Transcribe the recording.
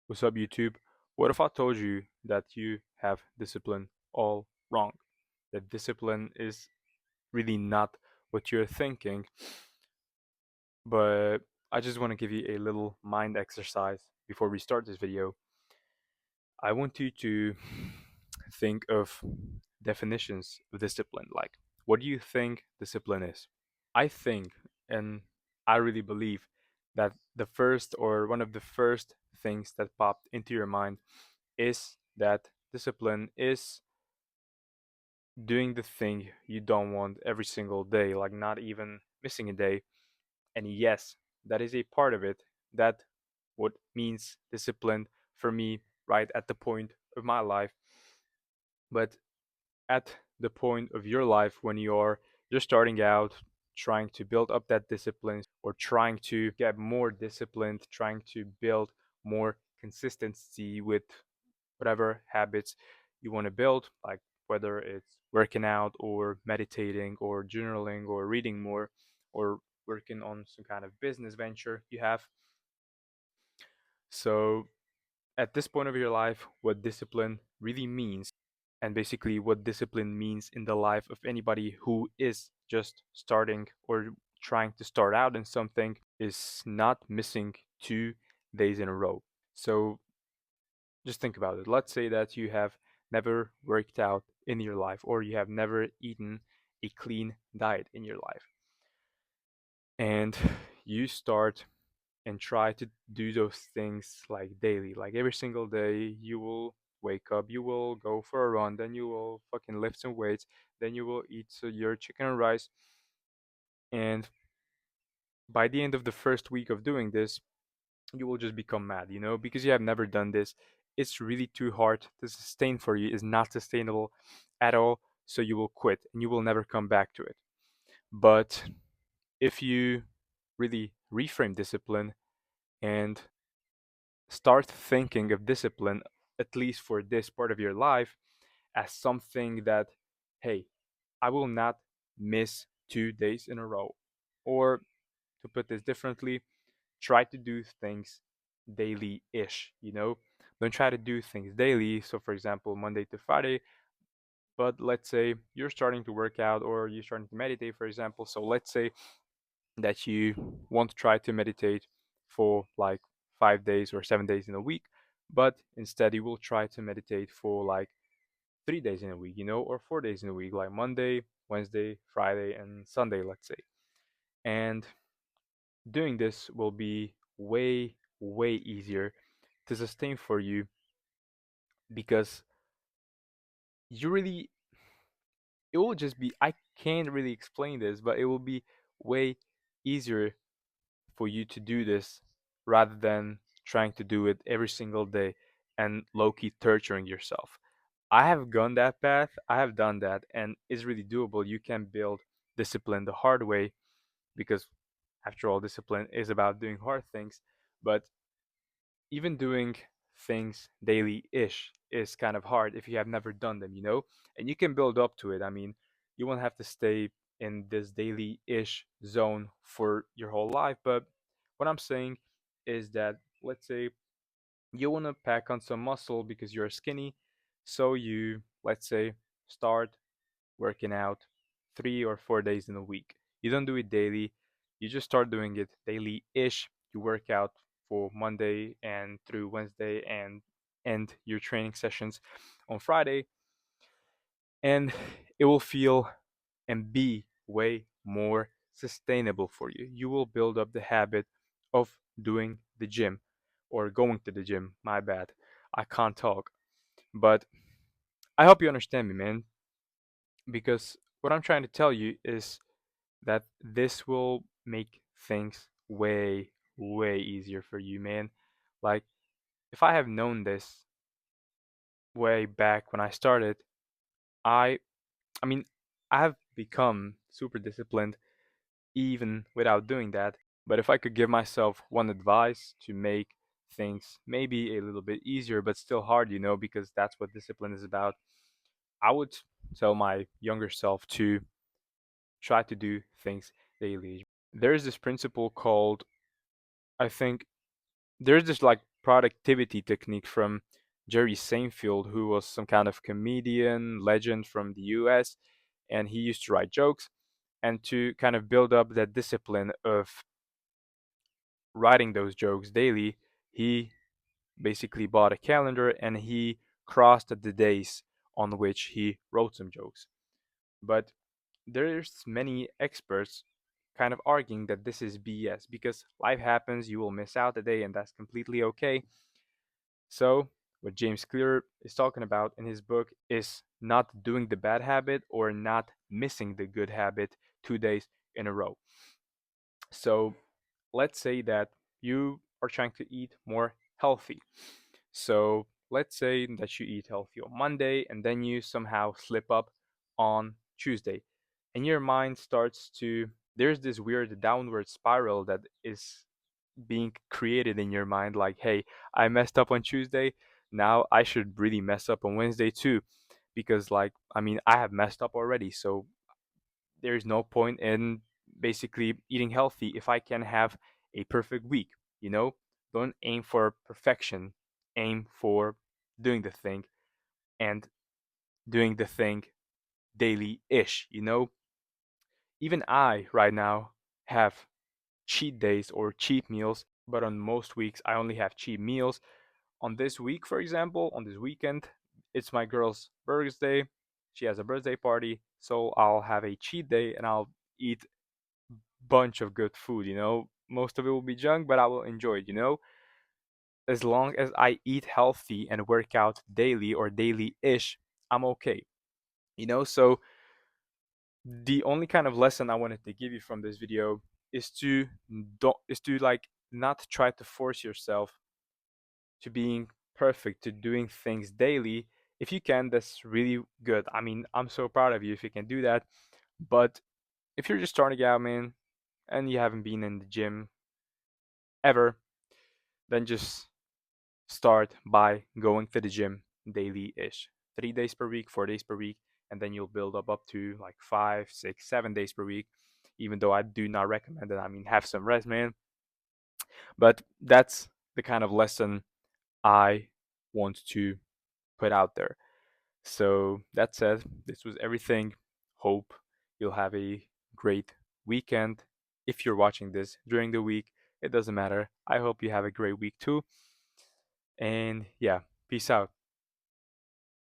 What's up, YouTube? What if I told you that you have discipline all wrong? That discipline is really not what you're thinking, but I just want to give you a little mind exercise before we start this video. I want you to think of definitions of discipline. Like, what do you think discipline is? I think, and I really believe, that the first or one of the first things that popped into your mind is that discipline is doing the thing you don't want every single day, like not even missing a day. And yes, that is a part of it. That what means discipline for me right at the point of my life. But at the point of your life when you're just starting out, trying to build up that discipline or trying to get more disciplined, trying to build more consistency with whatever habits you want to build, like whether it's working out or meditating or journaling or reading more or working on some kind of business venture you have. So, at this point of your life, what discipline really means, and basically what discipline means in the life of anybody who is just starting or trying to start out in something, is not missing 2 days in a row. So, just think about it. Let's say that you have never worked out in your life or you have never eaten a clean diet in your life. And you start and try to do those things like daily. Like every single day, you will wake up, you will go for a run, then you will fucking lift some weights, then you will eat your chicken and rice. And by the end of the first week of doing this, you will just become mad, because you have never done this. It's really too hard to sustain for you, is not sustainable at all. So you will quit and you will never come back to it. But if you really reframe discipline and start thinking of discipline, at least for this part of your life, as something that, hey, I will not miss 2 days in a row. Or to put this differently, try to do things daily ish, Don't try to do things daily. So, for example, Monday to Friday, but let's say you're starting to work out or you're starting to meditate, for example. So, let's say that you want to try to meditate for like 5 days or 7 days in a week, but instead you will try to meditate for like 3 days in a week, or 4 days in a week, like Monday, Wednesday, Friday, and Sunday, let's say. And doing this will be way, way easier to sustain for you because you really, it will just be, I can't really explain this, but it will be way easier for you to do this rather than trying to do it every single day and low key torturing yourself. I have gone that path, I have done that, and it's really doable. You can build discipline the hard way because, after all, discipline is about doing hard things. But even doing things daily ish is kind of hard if you have never done them, and you can build up to it. I mean, you won't have to stay in this daily ish zone for your whole life. But what I'm saying is that, let's say, you want to pack on some muscle because you're skinny. So you, let's say, start working out 3 or 4 days in a week. You don't do it daily, you just start doing it daily ish. You work out for Monday and through Wednesday and end your training sessions on Friday, and it will feel and be way more sustainable for you. You will build up the habit of doing the gym or going to the gym. My bad. I can't talk. But I hope you understand me, man, because what I'm trying to tell you is that this will make things way, way easier for you, man. Like, if I have known this way back when I started, I I mean, I have become super disciplined even without doing that. But if I could give myself one advice to make things maybe a little bit easier, but still hard, because that's what discipline is about, I would tell my younger self to try to do things daily. There's this principle called, I think, there's this like productivity technique from Jerry Seinfeld, who was some kind of comedian legend from the US, and he used to write jokes. And to kind of build up that discipline of writing those jokes daily, he basically bought a calendar and he crossed the days on which he wrote some jokes. But there's many experts kind of arguing that this is BS because life happens, you will miss out a day, and that's completely okay. So, what James Clear is talking about in his book is not doing the bad habit or not missing the good habit 2 days in a row. So, let's say that you are trying to eat more healthy. So, let's say that you eat healthy on Monday and then you somehow slip up on Tuesday. And your mind starts to, there's this weird downward spiral that is being created in your mind like, hey, I messed up on Tuesday. Now I should really mess up on Wednesday too. Because, like, I mean, I have messed up already. So there's no point in basically eating healthy if I can have a perfect week, you know? Don't aim for perfection, aim for doing the thing and doing the thing daily ish, you know? Even I, right now, have cheat days or cheat meals, but on most weeks, I only have cheat meals. On this week, for example, on this weekend, it's my girl's birthday. She has a birthday party, so I'll have a cheat day and I'll eat bunch of good food, you know. Most of it will be junk, but I will enjoy it, you know. As long as I eat healthy and work out daily or daily-ish, I'm okay. You know, so the only kind of lesson I wanted to give you from this video is to don't is to like not try to force yourself to being perfect, to doing things daily. If you can, that's really good. I mean, I'm so proud of you if you can do that. But if you're just starting out, man, and you haven't been in the gym ever, then just start by going to the gym daily ish. 3 days per week, 4 days per week, and then you'll build up to like 5, 6, 7 days per week. Even though I do not recommend it. I mean, have some rest, man. But that's the kind of lesson I want to put out there. So that said, this was everything. Hope you'll have a great weekend. If you're watching this during the week, it doesn't matter. I hope you have a great week too. And yeah, peace out.